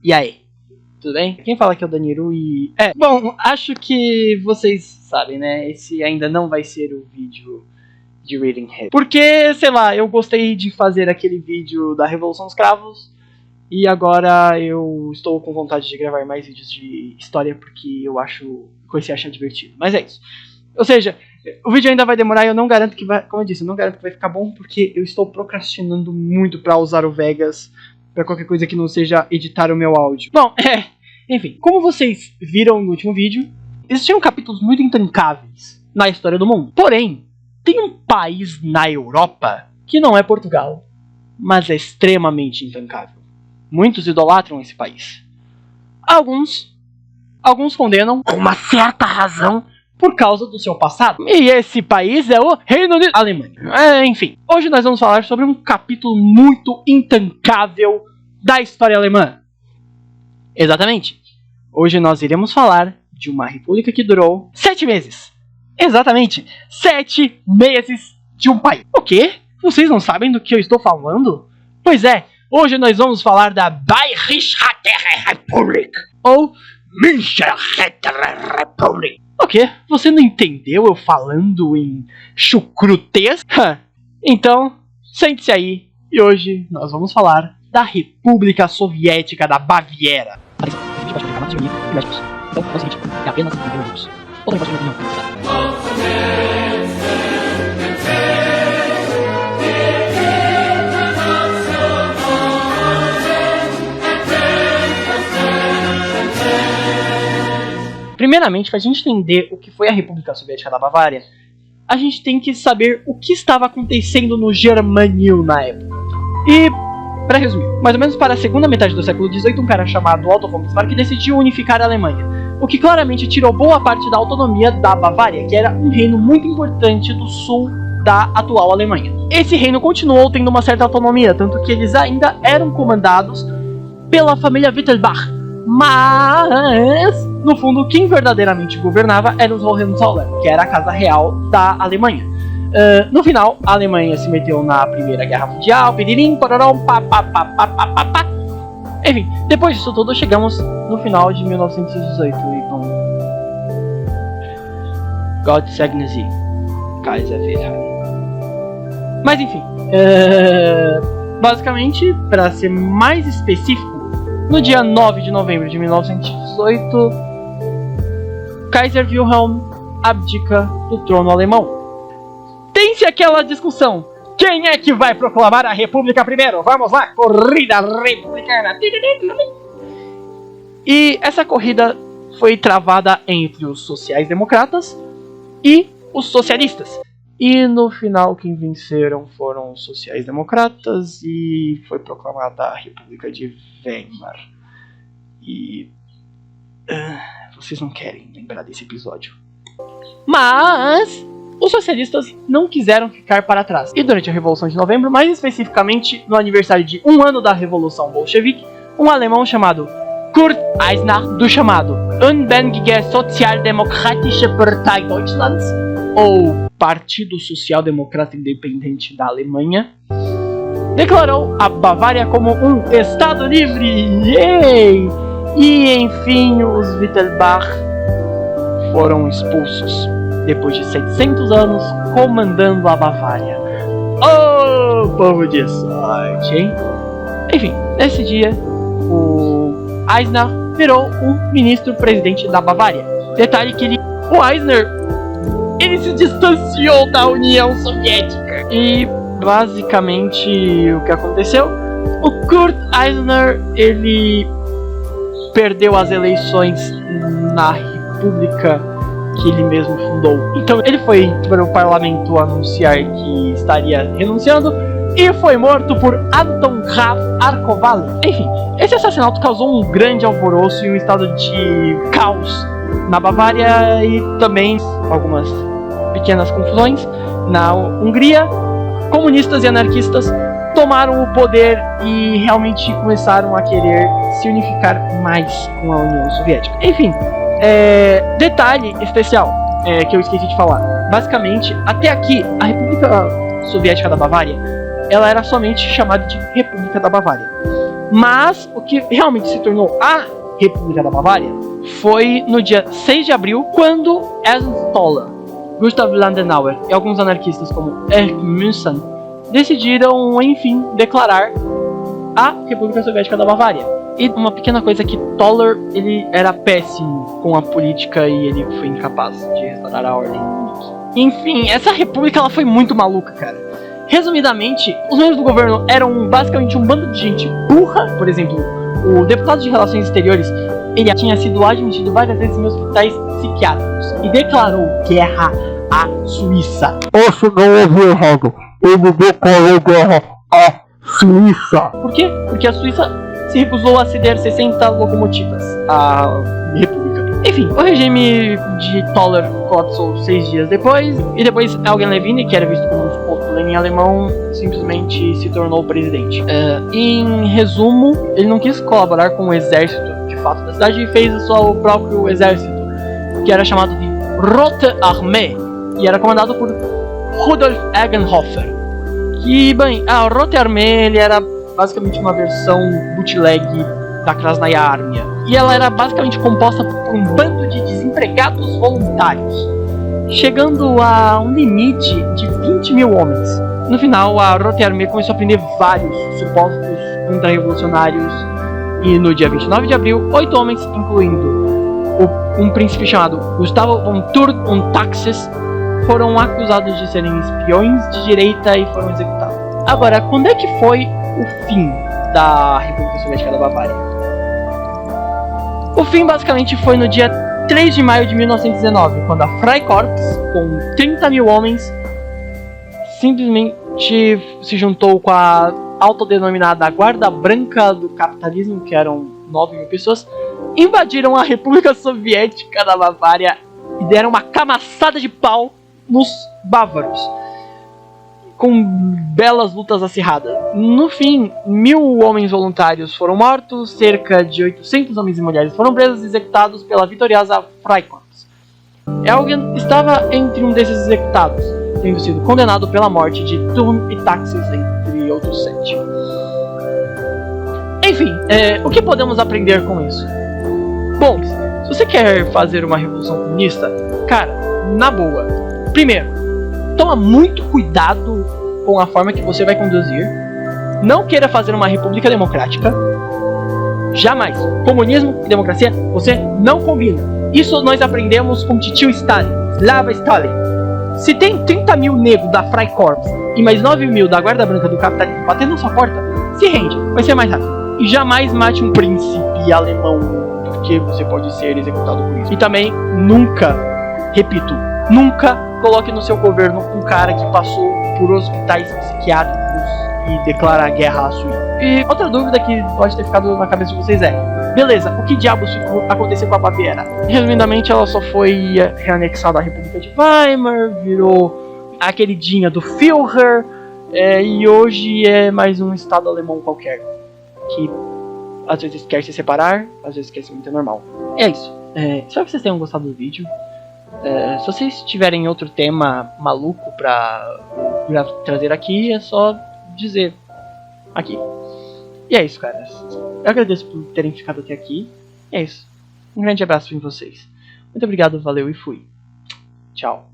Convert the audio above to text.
E aí? Tudo bem? Quem fala aqui é o Daniru e... bom, acho que vocês sabem, né? Esse ainda não vai ser o vídeo de Reading Head. Porque, sei lá, eu gostei de fazer aquele vídeo da Revolução dos Cravos. E agora eu estou com vontade de gravar mais vídeos de história porque eu comecei a achar divertido. Mas é isso. Ou seja, o vídeo ainda vai demorar e eu não garanto que vai... Como eu disse, eu não garanto que vai ficar bom porque eu estou procrastinando muito para usar o Vegas para qualquer coisa que não seja editar o meu áudio. Bom, enfim, como vocês viram no último vídeo, existiam capítulos muito intancáveis na história do mundo. Porém, tem um país na Europa que não é Portugal, mas é extremamente intancável. Muitos idolatram esse país. Alguns condenam com uma certa razão por causa do seu passado. E esse país é o Reino Unido, Alemanha. Enfim, hoje nós vamos falar sobre um capítulo muito intancável da história alemã. Exatamente. Hoje nós iremos falar de uma república que durou 7 meses. Exatamente, 7 meses de um país. O quê? Vocês não sabem do que eu estou falando? Pois é, hoje nós vamos falar da Bayerische Republik ou Münchener Republik. O quê? Você não entendeu eu falando em chucrutês? Então, sente-se aí e hoje nós vamos falar da República Soviética da Baviera. Então, é o seguinte, é apenas 30 minutos. Outra informação de opinião. Primeiramente, para a gente entender o que foi a República Soviética da Bavária, a gente tem que saber o que estava acontecendo no Germanil na época. E, para resumir, mais ou menos para a segunda metade do século XVIII, um cara chamado Otto von Bismarck decidiu unificar a Alemanha, o que claramente tirou boa parte da autonomia da Bavária, que era um reino muito importante do sul da atual Alemanha. Esse reino continuou tendo uma certa autonomia, tanto que eles ainda eram comandados pela família Wittelsbach, mas, no fundo, quem verdadeiramente governava era os Hohenzollern, que era a casa real da Alemanha. No final, a Alemanha se meteu na Primeira Guerra Mundial, piririm, pororão, pá. Enfim, depois disso tudo, chegamos no final de 1918 e bom... Gott segne Sie, Kaiser Wilhelm. Mas enfim, basicamente, para ser mais específico, no dia 9 de novembro de 1918, Kaiser Wilhelm abdica do trono alemão. Tem-se aquela discussão: quem é que vai proclamar a República primeiro? Vamos lá, corrida republicana. E essa corrida foi travada entre os sociais-democratas e os socialistas. E no final quem venceram foram os sociais-democratas e foi proclamada a República de Weimar. E... vocês não querem lembrar desse episódio. Mas os socialistas não quiseram ficar para trás. E durante a Revolução de Novembro, mais especificamente no aniversário de 1 ano da Revolução Bolchevique, um alemão chamado Kurt Eisner, do chamado Unabhängige Sozialdemokratische Partei Deutschlands, ou Partido Social Democrata Independente da Alemanha, declarou a Bavária como um Estado livre. Yay! E enfim, os Wittelsbach foram expulsos depois de 700 anos comandando a Bavária. Oh, povo de sorte, hein? Enfim, nesse dia, o Eisner virou um ministro-presidente da Bavária. Detalhe que o Eisner, ele se distanciou da União Soviética. E basicamente o que aconteceu? O Kurt Eisner, ele perdeu as eleições na República que ele mesmo fundou. Então ele foi para o parlamento anunciar que estaria renunciando e foi morto por Anton Graf Arkovali. Enfim, esse assassinato causou um grande alvoroço e um estado de caos na Bavária e também algumas pequenas confusões na Hungria. Comunistas e anarquistas tomaram o poder e realmente começaram a querer se unificar mais com a União Soviética. Enfim, detalhe especial que eu esqueci de falar. Basicamente, até aqui, a República Soviética da Bavária, ela era somente chamada de República da Bavária. Mas o que realmente se tornou a República da Bavária foi no dia 6 de abril, quando Ernst Toller, Gustav Landenauer e alguns anarquistas como Erich Müntzen decidiram, enfim, declarar a República Soviética da Bavária. E uma pequena coisa que Toller, ele era péssimo com a política e ele foi incapaz de restaurar a ordem. Enfim, essa república ela foi muito maluca, cara. Resumidamente, os membros do governo eram basicamente um bando de gente burra. Por exemplo, o deputado de Relações Exteriores, ele tinha sido admitido várias vezes em hospitais psiquiátricos e declarou guerra à Suíça. Isso não ouviu errado. Ele declarou guerra à Suíça. Por quê? Porque a Suíça se recusou a ceder 60 locomotivas à República. Enfim, o regime de Toller colapsou 6 dias depois, e depois Eugen Levine, que era visto como um suposto Lenin alemão, simplesmente se tornou presidente. Em resumo, ele não quis colaborar com o exército, de fato, da cidade, e fez o seu próprio exército, que era chamado de Rote Armee, e era comandado por Rudolf Egenhofer. Que, bem, a Rote Armee ele era basicamente uma versão bootleg da Krasnaya Armia. E ela era basicamente composta por um bando de desempregados voluntários, chegando a um limite de 20 mil homens. No final, a Rote Armee começou a prender vários supostos contra-revolucionários, e no dia 29 de abril, 8 homens, incluindo um príncipe chamado Gustavo von Thurn und Taxis, foram acusados de serem espiões de direita e foram executados. Agora, quando é que foi o fim da República Soviética da Bavária? O fim basicamente foi no dia 3 de maio de 1919, quando a Freikorps, com 30 mil homens, simplesmente se juntou com a autodenominada Guarda Branca do Capitalismo, que eram 9 mil pessoas, invadiram a República Soviética da Bavária e deram uma camaçada de pau nos bávaros, com belas lutas acirradas. No fim, 1000 homens voluntários foram mortos, cerca de 800 homens e mulheres foram presos e executados pela vitoriosa Freikorps. Eugen estava entre um desses executados, tendo sido condenado pela morte de Thurn e Taxis, entre outros 7. Enfim, o que podemos aprender com isso? Bom, se você quer fazer uma revolução comunista, cara, na boa, primeiro, toma muito cuidado com a forma que você vai conduzir. Não queira fazer uma república democrática. Jamais. Comunismo e democracia, você não combina. Isso nós aprendemos com titio Stalin. Slava Stalin. Se tem 30 mil negros da Freikorps e mais 9 mil da Guarda Branca do Capitalismo batendo na sua porta, se rende, vai ser mais rápido. E jamais mate um príncipe alemão, porque você pode ser executado por isso. E também, nunca, repito, nunca coloque no seu governo um cara que passou por hospitais psiquiátricos e declara guerra à Suíça. E outra dúvida que pode ter ficado na cabeça de vocês é: beleza, o que diabos aconteceu com a Baviera? Resumidamente, ela só foi reanexada à República de Weimar, virou a queridinha do Führer, e hoje é mais um estado alemão qualquer, que às vezes quer se separar, às vezes quer se manter normal. E é isso. Espero que vocês tenham gostado do vídeo. Se vocês tiverem outro tema maluco pra trazer aqui, é só dizer aqui. E é isso, caras. Eu agradeço por terem ficado até aqui. E é isso. Um grande abraço em vocês. Muito obrigado, valeu e fui. Tchau.